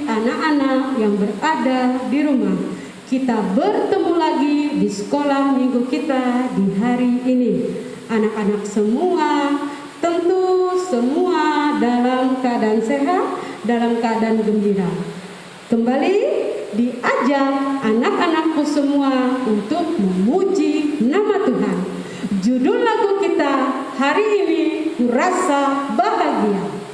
anak-anak yang berada di rumah. Kita bertemu lagi di sekolah minggu kita di hari ini. Anak-anak semua, tentu semua dalam keadaan sehat, dalam keadaan gembira. Kembali diajak anak-anakku semua untuk memuji nama Tuhan. Judul lagu kita hari ini, Ku Rasa Bahagia.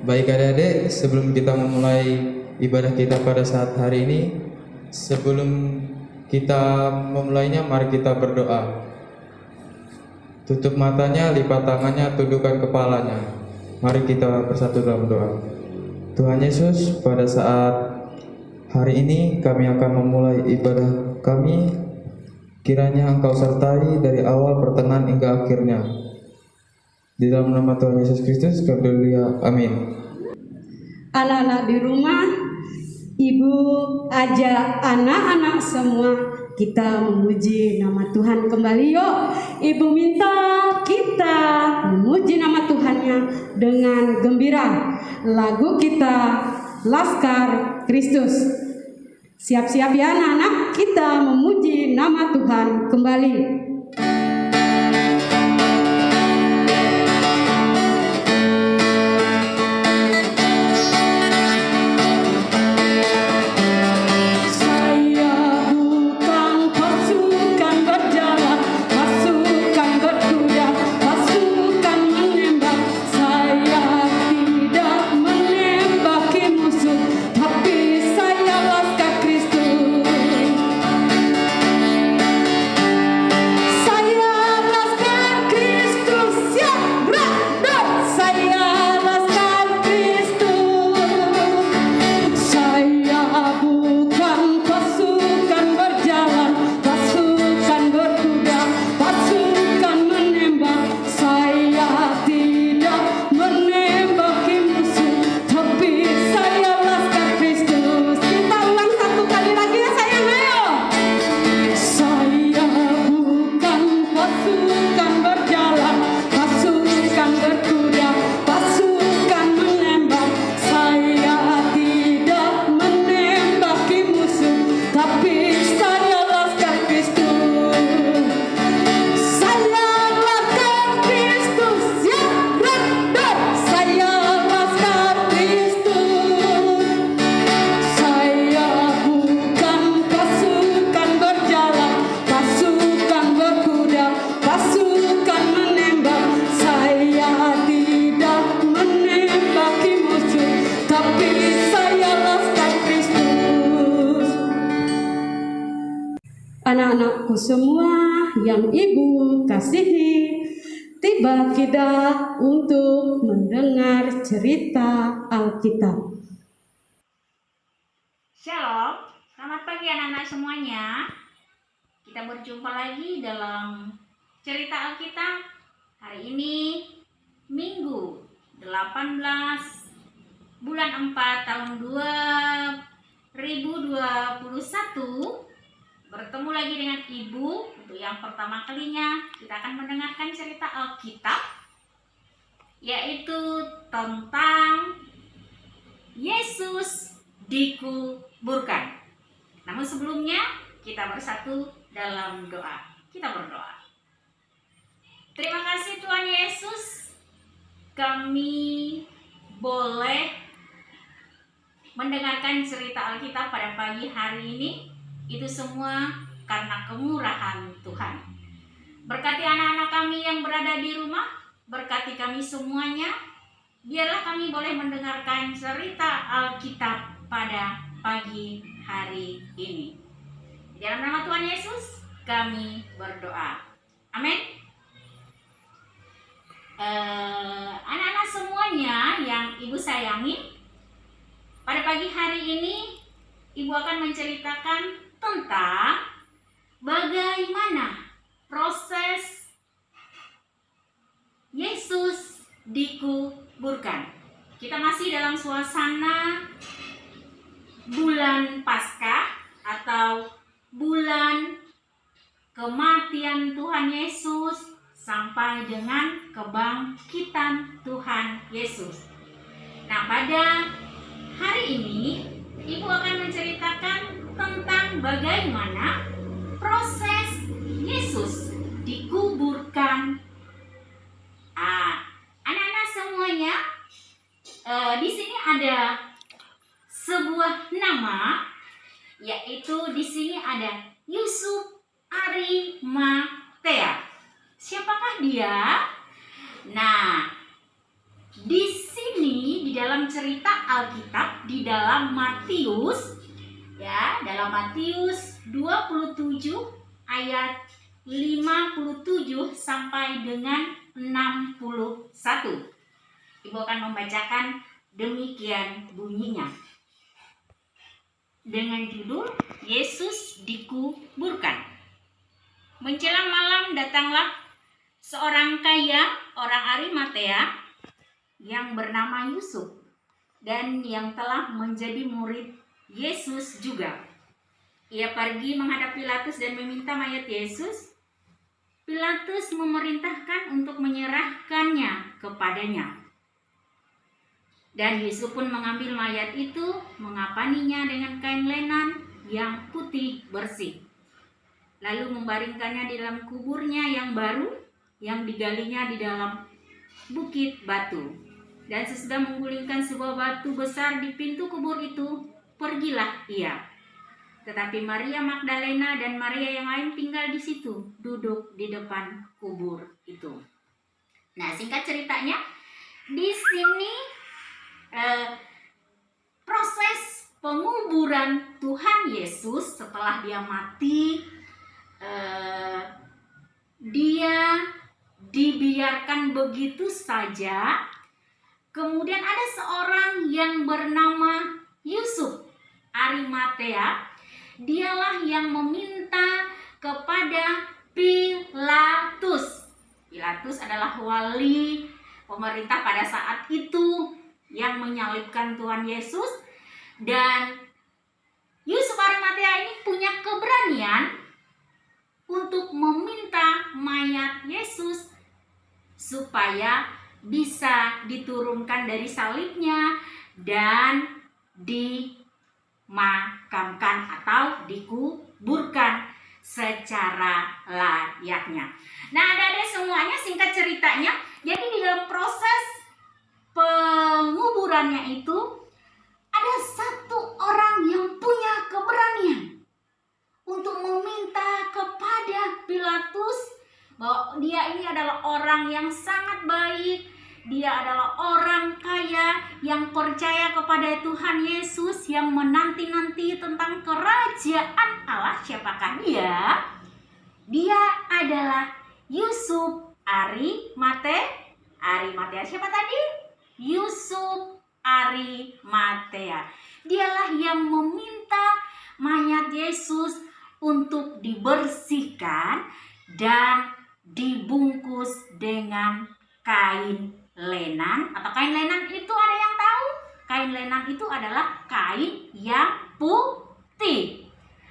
Baik adik-adik, sebelum kita memulai ibadah kita pada saat hari ini, sebelum kita memulainya, mari kita berdoa. Tutup matanya, lipat tangannya, tundukkan kepalanya. Mari kita bersatu dalam doa. Tuhan Yesus, pada saat hari ini kami akan memulai ibadah kami. Kiranya Engkau sertai dari awal, pertengahan hingga akhirnya. Di dalam nama Tuhan Yesus Kristus, kami berdoa. Amin. Anak-anak di rumah, ibu ajak anak-anak semua kita memuji nama Tuhan kembali. Yuk, ibu minta kita memuji nama Tuhannya dengan gembira. Lagu kita Laskar Kristus. Siap-siap ya anak-anak, kita memuji nama Tuhan kembali. Tapi Anak-anakku semua yang Ibu kasihi, tiba kita untuk mendengar cerita Alkitab. Shalom, selamat pagi anak-anak semuanya. Kita berjumpa lagi dalam cerita Alkitab. Hari ini Minggu 18 bulan 4 tahun 2021. Bertemu lagi dengan Ibu untuk yang pertama kalinya. Kita akan mendengarkan cerita Alkitab, yaitu tentang Yesus dikuburkan. Namun sebelumnya kita bersatu dalam doa. Kita berdoa. Terima kasih Tuhan Yesus, kami boleh mendengarkan cerita Alkitab pada pagi hari ini. Itu semua karena kemurahan Tuhan. Berkati anak-anak kami yang berada di rumah, berkati kami semuanya. Biarlah kami boleh mendengarkan cerita Alkitab pada pagi hari ini. Di dalam nama Tuhan Yesus kami berdoa. Amin. Anak-anak semuanya yang Ibu sayangi, pada pagi hari ini Ibu akan menceritakan tentang bagaimana proses Yesus dikuburkan. Kita masih dalam suasana bulan Paskah atau bulan kematian Tuhan Yesus sampai dengan kebangkitan Tuhan Yesus. Nah, pada hari ini Ibu akan menceritakan tentang bagaimana proses Yesus dikuburkan. Anak-anak semuanya, di sini ada sebuah nama, yaitu di sini ada Yusuf Arimatea. Siapakah dia? Nah, di sini di dalam cerita Alkitab di dalam Matius, dalam Matius 27 ayat 57 sampai dengan 61. Ibu akan membacakan demikian bunyinya. Dengan judul Yesus dikuburkan. Menjelang malam datanglah seorang kaya, orang Arimatea, yang bernama Yusuf, dan yang telah menjadi murid Yesus juga. Ia pergi menghadap Pilatus dan meminta mayat Yesus. Pilatus memerintahkan untuk menyerahkannya kepadanya. Dan Yusuf pun mengambil mayat itu, mengapaninya dengan kain lenan yang putih bersih. Lalu membaringkannya di dalam kuburnya yang baru, yang digalinya di dalam bukit batu. Dan sesudah menggulingkan sebuah batu besar di pintu kubur itu, pergilah ia. Tetapi Maria Magdalena dan Maria yang lain tinggal di situ, duduk di depan kubur itu. Nah, singkat ceritanya, di sini proses penguburan Tuhan Yesus setelah dia mati, dia dibiarkan begitu saja. Kemudian ada seorang yang bernama Yusuf Arimatea. Dialah yang meminta kepada Pilatus. Pilatus adalah wali pemerintah pada saat itu yang menyalibkan Tuhan Yesus. Dan Yusuf Arimatea ini punya keberanian untuk meminta mayat Yesus supaya bisa diturunkan dari salibnya dan dimakamkan atau dikuburkan secara layaknya. Nah, adik-adik semuanya, singkat ceritanya, jadi di dalam proses penguburannya itu ada satu orang yang punya keberanian untuk meminta kepada Pilatus bahwa dia ini adalah orang yang sangat baik, dia adalah orang kaya saya yang percaya kepada Tuhan Yesus, yang menanti-nanti tentang kerajaan Allah, siapakah dia? Dia adalah Yusuf Arimatea. Siapa tadi? Yusuf Arimatea. Dialah yang meminta mayat Yesus untuk dibersihkan dan dibungkus dengan kain lenan. Atau kain lenan itu ada yang tahu? Kain lenan itu adalah kain yang putih.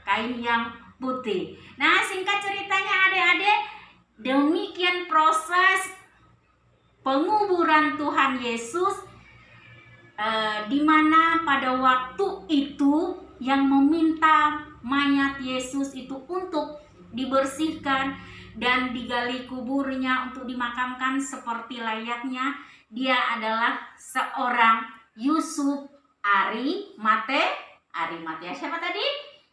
Kain yang putih. Nah, singkat ceritanya adik-adik, demikian proses penguburan Tuhan Yesus, di mana pada waktu itu yang meminta mayat Yesus itu untuk dibersihkan dan digali kuburnya untuk dimakamkan seperti layaknya, dia adalah seorang Yusuf Arimatea. Siapa tadi?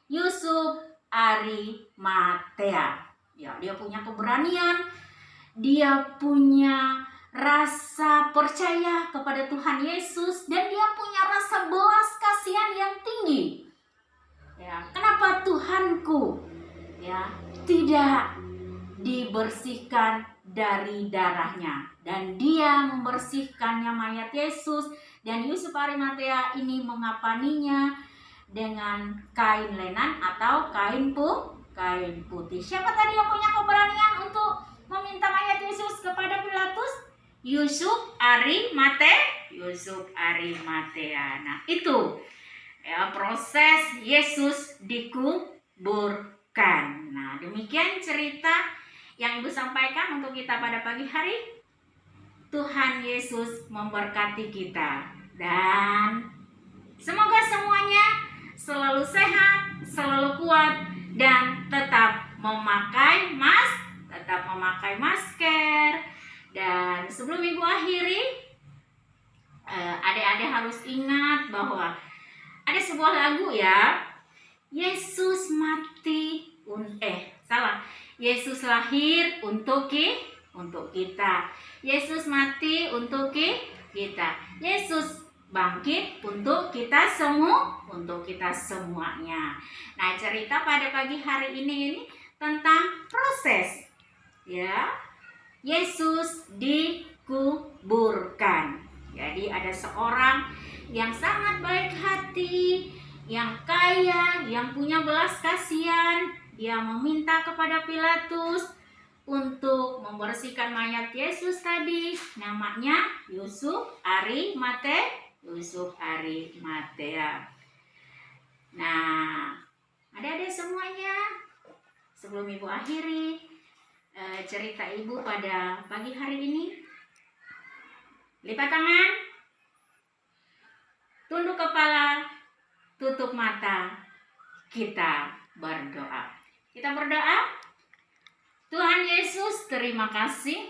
Yusuf Arimatea. Ya, dia punya keberanian, dia punya rasa percaya kepada Tuhan Yesus, dan dia punya rasa belas kasihan yang tinggi. Ya, kenapa Tuhanku tidak dibersihkan dari darahnya? Dan dia membersihkannya mayat Yesus, dan Yusuf Arimatea ini mengapaninya dengan kain lenan atau kain putih. Siapa tadi yang punya keberanian untuk meminta mayat Yesus kepada Pilatus? Yusuf Arimatea. Nah, itu ya proses Yesus dikuburkan. Nah, demikian cerita yang Ibu sampaikan untuk kita pada pagi hari. Tuhan Yesus memberkati kita, dan semoga semuanya selalu sehat, selalu kuat, dan tetap memakai masker. Dan sebelum Ibu akhiri, adik-adik harus ingat bahwa ada sebuah lagu ya. Yesus Yesus lahir untuk kita. Yesus mati untuk kita. Yesus bangkit untuk kita semuanya. Nah, cerita pada pagi hari ini tentang proses ya. Yesus dikuburkan. Jadi ada seorang yang sangat baik hati, yang kaya, yang punya belas kasihan. Dia meminta kepada Pilatus untuk membersihkan mayat Yesus tadi. Namanya Yusuf Arimatea. Nah, adik-adik semuanya, sebelum Ibu akhiri cerita Ibu pada pagi hari ini, lipat tangan, tunduk kepala, tutup mata, kita berdoa. Kita berdoa. Tuhan Yesus, terima kasih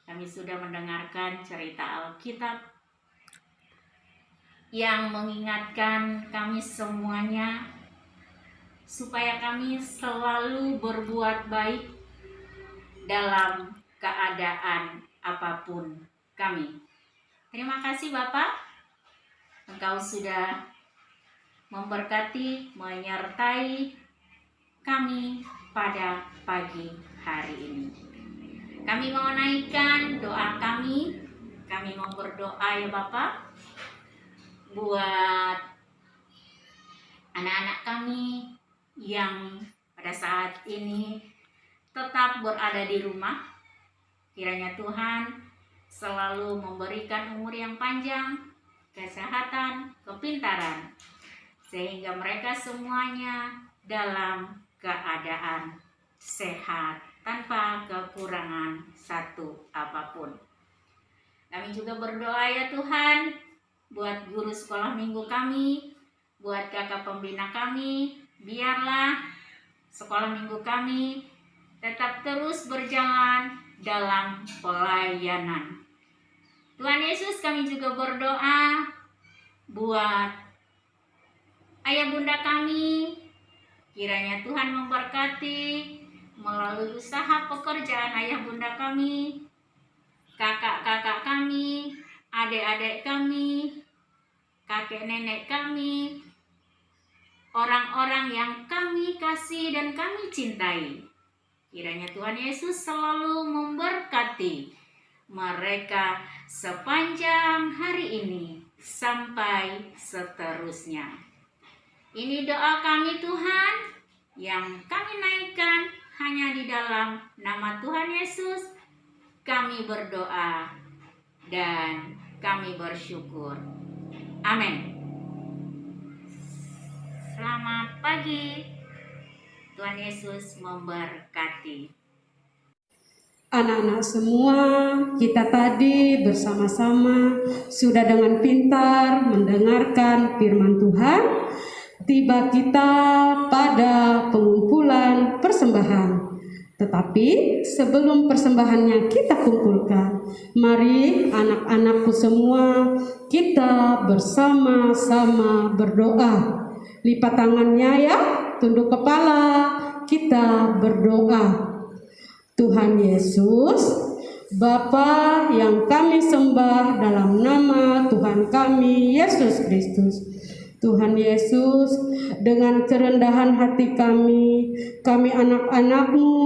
kami sudah mendengarkan cerita Alkitab yang mengingatkan kami semuanya supaya kami selalu berbuat baik dalam keadaan apapun kami. Terima kasih Bapak, Engkau sudah memberkati, menyertai kami pada pagi hari ini. Kami mau naikkan doa kami mau berdoa ya Bapak, buat anak-anak kami yang pada saat ini tetap berada di rumah. Kiranya Tuhan selalu memberikan umur yang panjang, kesehatan, kepintaran, sehingga mereka semuanya dalam keadaan sehat tanpa kekurangan satu apapun. Kami juga berdoa ya Tuhan buat guru sekolah minggu kami, buat kakak pembina kami, biarlah sekolah minggu kami tetap terus berjalan dalam pelayanan. Tuhan Yesus, kami juga berdoa buat ayah bunda kami. Kiranya Tuhan memberkati melalui usaha pekerjaan ayah bunda kami, kakak-kakak kami, adik-adik kami, kakek nenek kami, orang-orang yang kami kasih dan kami cintai. Kiranya Tuhan Yesus selalu memberkati mereka sepanjang hari ini sampai seterusnya. Ini doa kami Tuhan yang kami naikkan hanya di dalam nama Tuhan Yesus. Kami berdoa dan kami bersyukur. Amin. Selamat pagi. Tuhan Yesus memberkati. Anak-anak semua, kita tadi bersama-sama sudah dengan pintar mendengarkan firman Tuhan. Tiba kita pada pengumpulan persembahan. Tetapi sebelum persembahannya kita kumpulkan, mari anak-anakku semua kita bersama-sama berdoa. Lipat tangannya ya, tunduk kepala, kita berdoa. Tuhan Yesus, Bapa yang kami sembah dalam nama Tuhan kami Yesus Kristus. Tuhan Yesus, dengan kerendahan hati kami anak-anak-Mu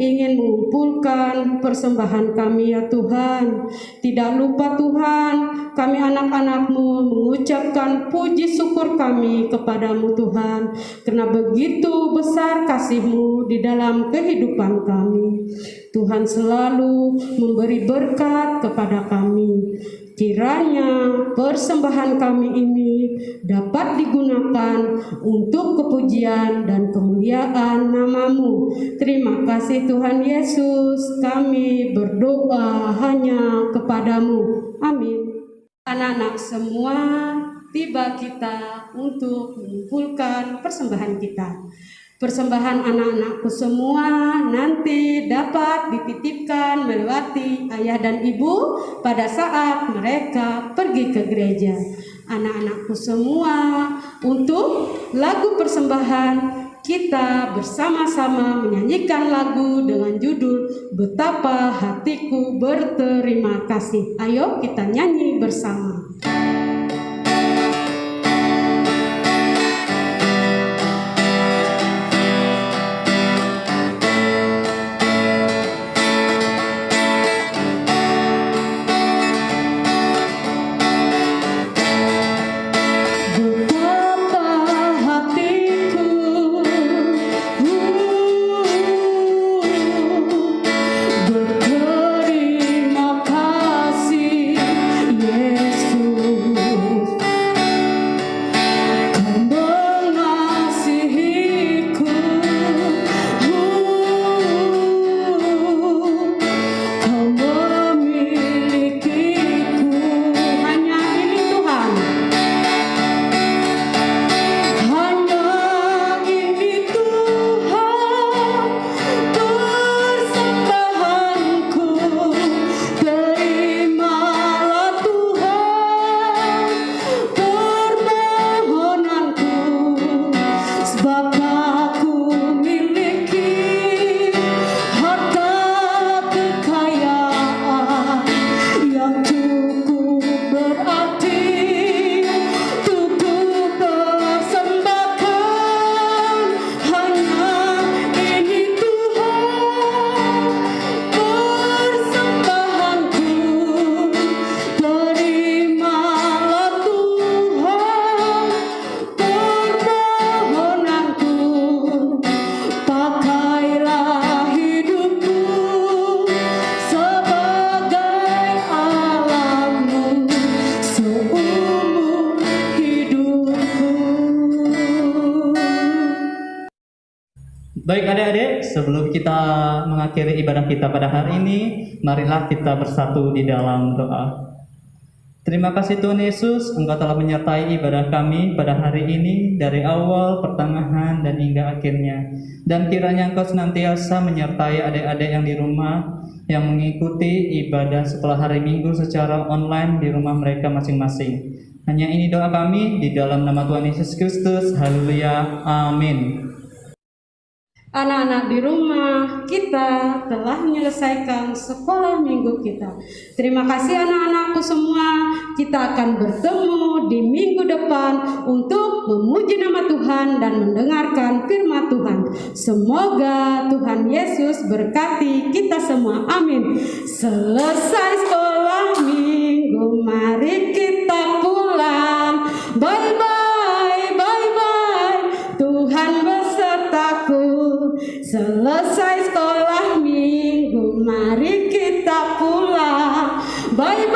ingin mengumpulkan persembahan kami ya Tuhan. Tidak lupa Tuhan, kami anak-anak-Mu mengucapkan puji syukur kami kepadamu Tuhan, karena begitu besar kasih-Mu di dalam kehidupan kami. Tuhan selalu memberi berkat kepada kami. Kiranya persembahan kami ini dapat digunakan untuk kepujian dan kemuliaan nama-Mu. Terima kasih Tuhan Yesus, kami berdoa hanya kepadamu. Amin. Anak-anak semua, tiba kita untuk mengumpulkan persembahan kita. Persembahan anak-anakku semua nanti dapat dititipkan melewati ayah dan ibu pada saat mereka pergi ke gereja. Anak-anakku semua, untuk lagu persembahan kita bersama-sama menyanyikan lagu dengan judul Betapa Hatiku Berterima Kasih. Ayo kita nyanyi bersama. Baik adik-adik, sebelum kita mengakhiri ibadah kita pada hari ini, marilah kita bersatu di dalam doa. Terima kasih Tuhan Yesus, Engkau telah menyertai ibadah kami pada hari ini dari awal, pertengahan, dan hingga akhirnya. Dan kiranya Engkau senantiasa menyertai adik-adik yang di rumah, yang mengikuti ibadah setelah hari Minggu secara online di rumah mereka masing-masing. Hanya ini doa kami di dalam nama Tuhan Yesus Kristus. Haleluya. Amin. Anak-anak di rumah kita telah menyelesaikan sekolah minggu kita. Terima kasih anak-anakku semua. Kita akan bertemu di minggu depan untuk memuji nama Tuhan dan mendengarkan firman Tuhan. Semoga Tuhan Yesus berkati kita semua. Amin. Selesai sekolah minggu, mari kita pulang. Bye-bye, bye-bye, Tuhan besertaku. Selesai sekolah minggu, mari kita pulang. Bye-bye.